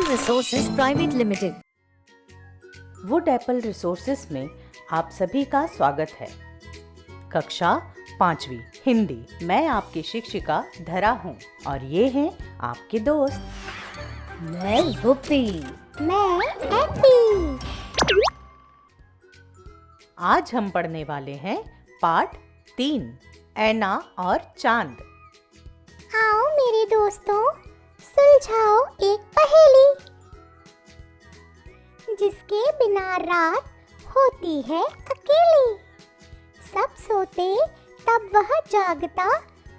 Apple resources private limited. Wood apple resources में आप सभी का स्वागत है। कक्षा 5वीं हिंदी। मैं आपकी शिक्षिका धरा हूँ और ये हैं आपके दोस्त। मैं वुप्पी। मैं एप्पी। आज हम पढ़ने वाले हैं पाठ 3, ऐना और चांद। आओ मेरे दोस्तों, सुलझाओ एक पहेली, जिसके बिना रात होती है अकेली। सब सोते तब वह जागता,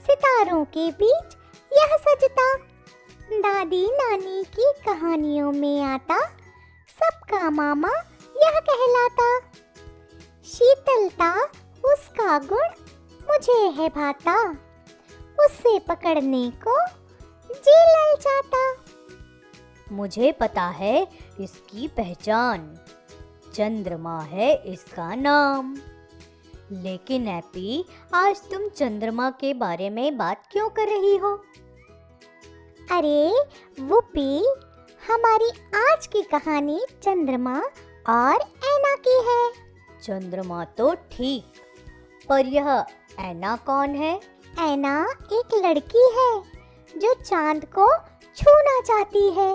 सितारों के बीच यह सजता। दादी नानी की कहानियों में आता, सबका मामा यह कहलाता। शीतलता उसका गुण मुझे है भाता, उससे पकड़ने को जी ललचाता। मुझे पता है इसकी पहचान, चंद्रमा है इसका नाम। लेकिन एप्पी, आज तुम चंद्रमा के बारे में बात क्यों कर रही हो? अरे वुप्पी, हमारी आज की कहानी चंद्रमा और ऐना की है। चंद्रमा तो ठीक, पर यह ऐना कौन है? ऐना एक लड़की है जो चांद को छूना चाहती है।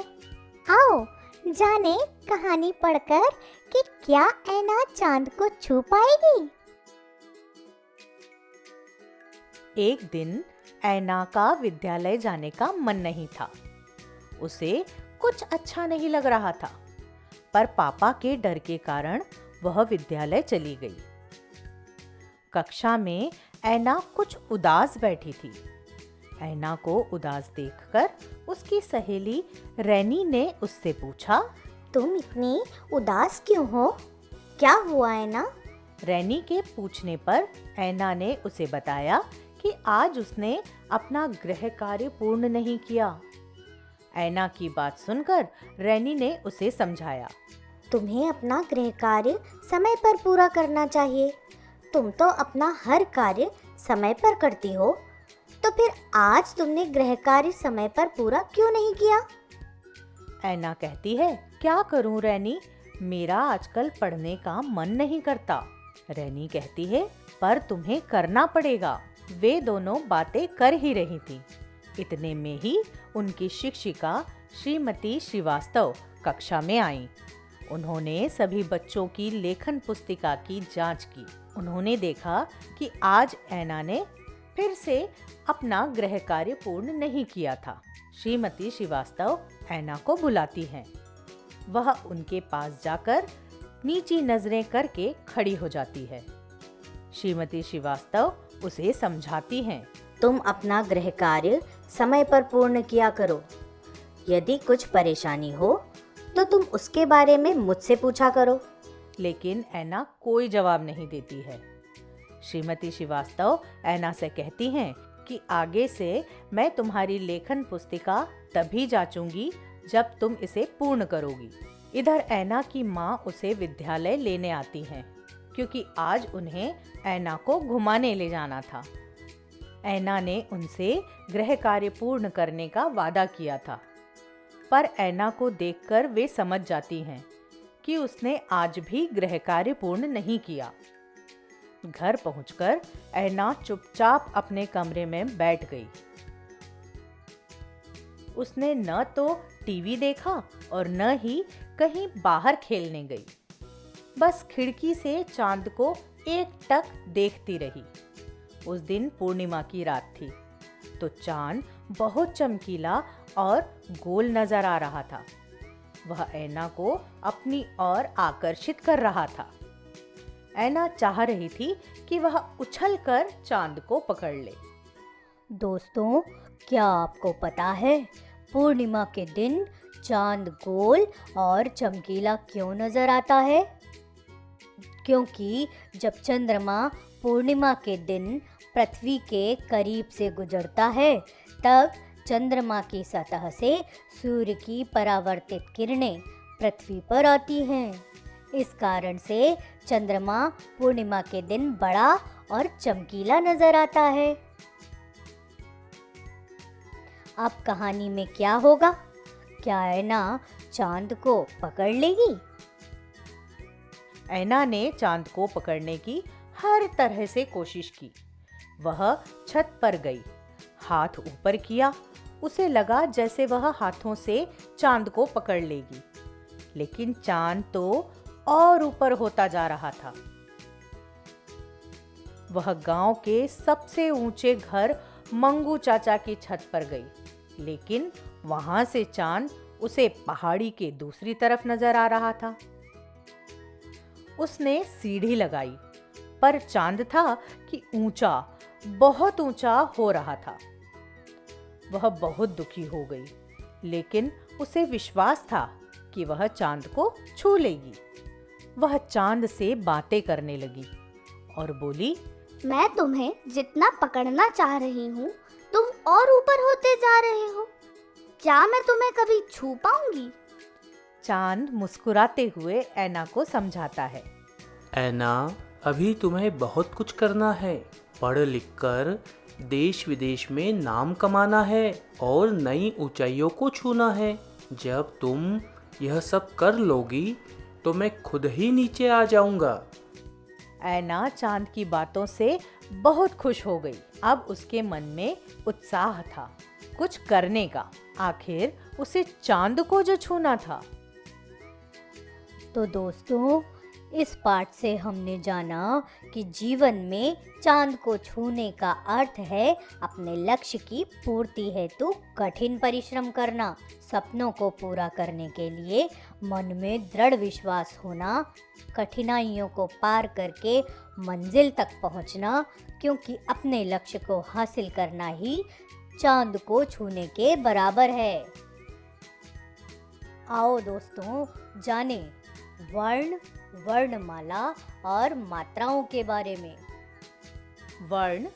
आओ जाने कहानी पढ़कर कि क्या ऐना चांद को छू पाएगी। एक दिन ऐना का विद्यालय जाने का मन नहीं था। उसे कुछ अच्छा नहीं लग रहा था, पर पापा के डर के कारण वह विद्यालय चली गई। कक्षा में ऐना कुछ उदास बैठी थी। ऐना को उदास देखकर उसकी सहेली रैनी ने उससे पूछा, तुम इतनी उदास क्यों हो? क्या हुआ ऐना? रैनी के पूछने पर ऐना ने उसे बताया कि आज उसने अपना गृह कार्य पूर्ण नहीं किया। ऐना की बात सुनकर रैनी ने उसे समझाया, तुम्हें अपना गृह कार्य समय पर पूरा करना चाहिए। तुम तो अपना हर कार्य समय पर करती हो, तो फिर आज तुमने गृह कार्य समय पर पूरा क्यों नहीं किया? ऐना कहती है, क्या करूं रैनी, मेरा आजकल पढ़ने का मन नहीं करता। रैनी कहती है, पर तुम्हें करना पड़ेगा। वे दोनों बातें कर ही रही थी। इतने में ही उनकी शिक्षिका श्रीमती श्रीवास्तव कक्षा में आई। उन्होंने सभी बच्चों की लेखन पुस्तिका की जांच की। उन्होंने देखा कि आज ऐना ने फिर से अपना गृह कार्य पूर्ण नहीं किया था। श्रीमती श्रीवास्तव ऐना को बुलाती हैं। वह उनके पास जाकर नीची नजरें करके खड़ी हो जाती है। श्रीमती श्रीवास्तव उसे समझाती हैं, तुम अपना गृह कार्य समय पर पूर्ण किया करो। यदि कुछ परेशानी हो तो तुम उसके बारे में मुझसे पूछा करो। लेकिन ऐना कोई जवाब नहीं देती है। श्रीमती श्रीवास्तव ऐना से कहती हैं कि आगे से मैं तुम्हारी लेखन पुस्तिका तभी जांचूंगी जब तुम इसे पूर्ण करोगी। इधर ऐना की माँ उसे विद्यालय लेने आती हैं, क्योंकि आज उन्हें ऐना को घुमाने ले जाना था। ऐना ने उनसे गृह कार्य पूर्ण करने का वादा किया था, पर ऐना को देखकर वे समझ जाती हैं कि उसने आज भी गृह कार्य पूर्ण नहीं किया। घर पहुंचकर ऐना चुपचाप अपने कमरे में बैठ गई। उसने न तो टीवी देखा और न ही कहीं बाहर खेलने गई। बस खिड़की से चांद को एकटक देखती रही। उस दिन पूर्णिमा की रात थी, तो चांद बहुत चमकीला और गोल नजर आ रहा था। वह ऐना को अपनी ओर आकर्षित कर रहा था। ऐना चाह रही थी कि वह उछलकर चांद को पकड़ ले। दोस्तों, क्या आपको पता है पूर्णिमा के दिन चांद गोल और चमकीला क्यों नजर आता है? क्योंकि जब चंद्रमा पूर्णिमा के दिन पृथ्वी के करीब से गुजरता है, तब चंद्रमा की सतह से सूर्य की परावर्तित किरणें पृथ्वी पर आती हैं। इस कारण से चंद्रमा पूर्णिमा के दिन बड़ा और चमकीला नजर आता है। अब कहानी में क्या होगा? क्या ऐना चांद को पकड़ लेगी। ऐना ने चांद को पकड़ने की हर तरह से कोशिश की। वह छत पर गई, हाथ ऊपर किया। उसे लगा जैसे वह हाथों से चांद को पकड़ लेगी, लेकिन चांद तो और ऊपर होता जा रहा था। वह गांव के सबसे ऊंचे घर मंगू चाचा की छत पर गई, लेकिन वहां से चांद उसे पहाड़ी के दूसरी तरफ नजर आ रहा था। उसने सीढ़ी लगाई, पर चांद था कि ऊंचा, बहुत ऊंचा हो रहा था। वह बहुत दुखी हो गई, लेकिन उसे विश्वास था कि वह चांद को छू लेगी। वह चांद से बातें करने लगी और बोली, मैं तुम्हें जितना पकड़ना चाह रही हूँ, तुम और ऊपर होते जा रहे हो। क्या मैं तुम्हें कभी छू पाऊंगी? चांद मुस्कुराते हुए ऐना को समझाता है। ऐना, अभी तुम्हें बहुत कुछ करना है। पढ़ लिख कर देश विदेश में नाम कमाना है और नई ऊंचाइयों को छूना है। जब तुम यह सब कर लोगी तो मैं खुद ही नीचे आ जाऊंगा। ऐना चांद की बातों से बहुत खुश हो गई। अब उसके मन में उत्साह था कुछ करने का। आखिर उसे चांद को जो छूना था। तो दोस्तों, इस पाठ से हमने जाना कि जीवन में चांद को छूने का अर्थ है अपने लक्ष्य की पूर्ति हेतु कठिन परिश्रम करना, सपनों को पूरा करने के लिए मन में दृढ़ विश्वास होना, कठिनाइयों को पार करके मंजिल तक पहुंचना, क्योंकि अपने लक्ष्य को हासिल करना ही चांद को छूने के बराबर है। आओ दोस्तों, जाने वर्ण, वर्णमाला और मात्राओं के बारे में। वर्ण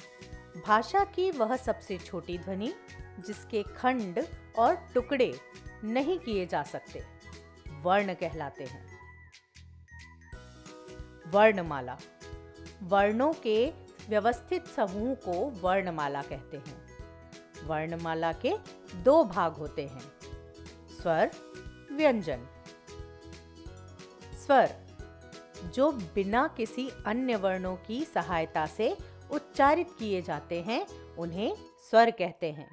भाषा की वह सबसे छोटी ध्वनि जिसके खंड और टुकड़े नहीं किए जा सकते, वर्ण कहलाते हैं। वर्णमाला वर्णों के व्यवस्थित समूह को वर्णमाला कहते हैं। वर्णमाला के दो भाग होते हैं, स्वर, व्यंजन। स्वर जो बिना किसी अन्य वर्णों की सहायता से उच्चारित किए जाते हैं, उन्हें स्वर कहते हैं।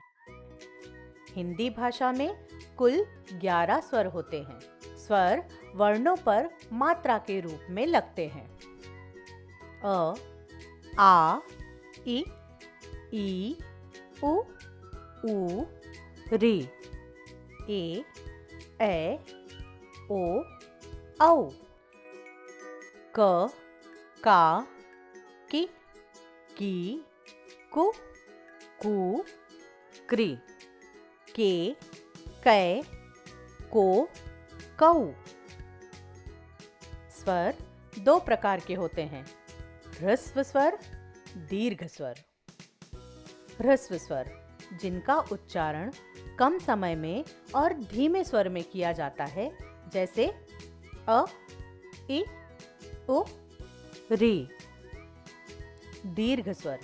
हिंदी भाषा में कुल 11 स्वर होते हैं। स्वर वर्णों पर मात्रा के रूप में लगते हैं। अ, आ, इ, ई, उ, ऊ, ऋ, ए, ऐ, ओ, औ। क, का, कि, की, कु, कू, कृ, के, कै, को, कौ। स्वर दो प्रकार के होते हैं, ह्रस्व स्वर, दीर्घ स्वर। ह्रस्व स्वर जिनका उच्चारण कम समय में और धीमे स्वर में किया जाता है, जैसे अ, इ, उ, ऋ। दीर्घ स्वर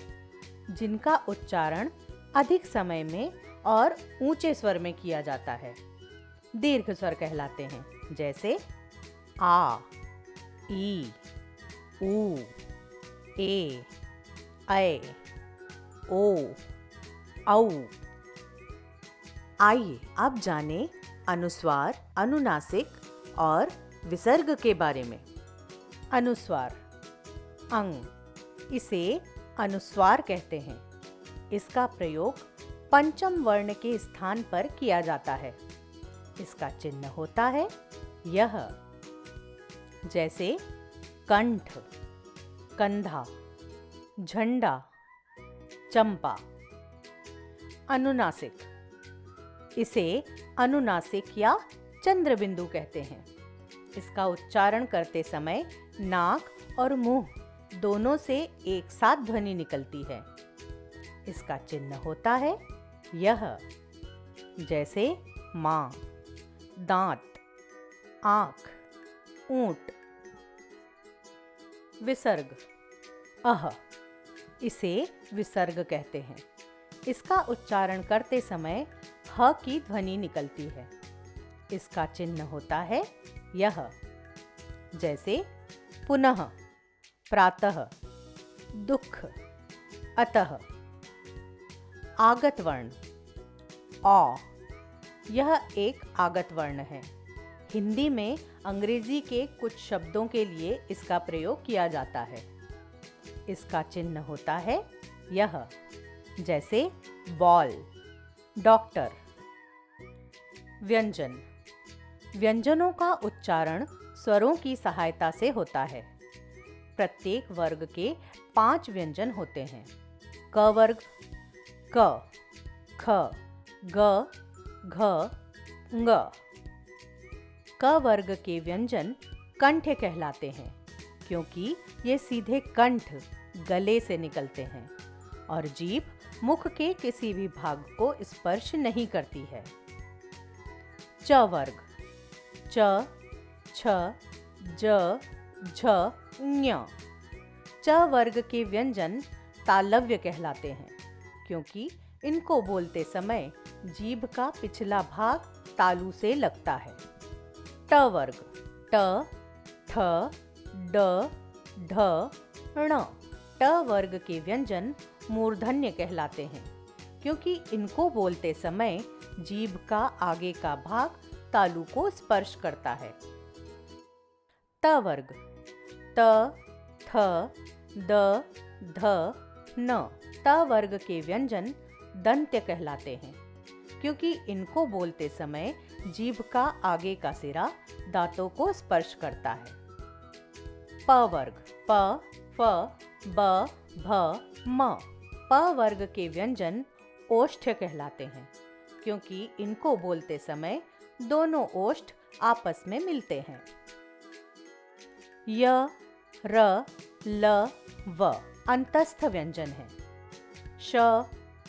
जिनका उच्चारण अधिक समय में और ऊंचे स्वर में किया जाता है, दीर्घ स्वर कहलाते हैं, जैसे आ, ई, उ, ए, ऐ, ओ, औ। आइए अब जाने अनुस्वार, अनुनासिक और विसर्ग के बारे में। अनुस्वार अंग, इसे अनुस्वार कहते हैं। इसका प्रयोग पंचम वर्ण के स्थान पर किया जाता है। इसका चिन्ह होता है यह, जैसे कंठ, कंधा, झंडा, चंपा। अनुनासिक, इसे अनुनासिक या चंद्रबिंदु कहते हैं। इसका उच्चारण करते समय नाक और मुंह दोनों से एक साथ ध्वनि निकलती है। इसका चिन्ह होता है यह, जैसे मां, दांत, आंख, ऊंट। विसर्ग अह, इसे विसर्ग कहते हैं। इसका उच्चारण करते समय ह की ध्वनि निकलती है। इसका चिन्ह होता है यह। जैसे पुनः, प्रातः, दुख, अतः। आगत वर्ण अ, यह एक आगत वर्ण है। हिंदी में अंग्रेजी के कुछ शब्दों के लिए इसका प्रयोग किया जाता है। इसका चिन्ह होता है यह। जैसे बॉल, डॉक्टर। व्यंजन, व्यंजनों का उच्चारण स्वरों की सहायता से होता है। प्रत्येक वर्ग के 5 व्यंजन होते हैं। क वर्ग क, ख, ग, घ, ङ। क वर्ग के व्यंजन कंठ कहलाते हैं, क्योंकि ये सीधे कंठ, गले से निकलते हैं और जीभ मुख के किसी भी भाग को स्पर्श नहीं करती है। च वर्ग च, छ, ज, झ, ञ। च वर्ग के व्यंजन तालव्य कहलाते हैं, क्योंकि इनको बोलते समय जीभ का पिछला भाग तालू से लगता है। ट वर्ग ट, ठ, ड, ढ, ण। ट वर्ग के व्यंजन मूर्धन्य कहलाते हैं, क्योंकि इनको बोलते समय जीभ का आगे का भाग तालू को स्पर्श करता है। त वर्ग त, थ, द, ध, न। त वर्ग के व्यंजन दंत्य कहलाते हैं, क्योंकि इनको बोलते समय जीभ का आगे का सिरा दांतों को स्पर्श करता है। प वर्ग प, फ, ब, भ, म। प वर्ग के व्यंजन ओष्ठ कहलाते हैं, क्योंकि इनको बोलते समय दोनों ओष्ठ आपस में मिलते हैं। य, र, ल, व अंतस्थ व्यंजन है। श,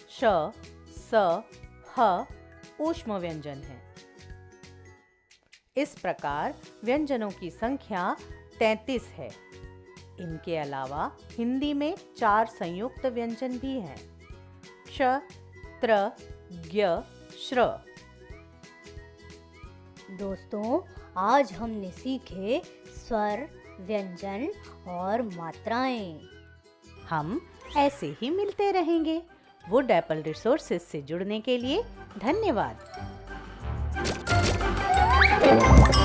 श, स, ह ऊष्म व्यंजन है। इस प्रकार व्यंजनों की संख्या 33 है। इनके अलावा हिंदी में 4 संयुक्त व्यंजन भी हैं। क्ष, त्र, ज्ञ, श्र। दोस्तों, आज हमने सीखे स्वर, व्यंजन और मात्राएं। हम ऐसे ही मिलते रहेंगे। वुड एप्पल रिसोर्सेज से जुड़ने के लिए धन्यवाद।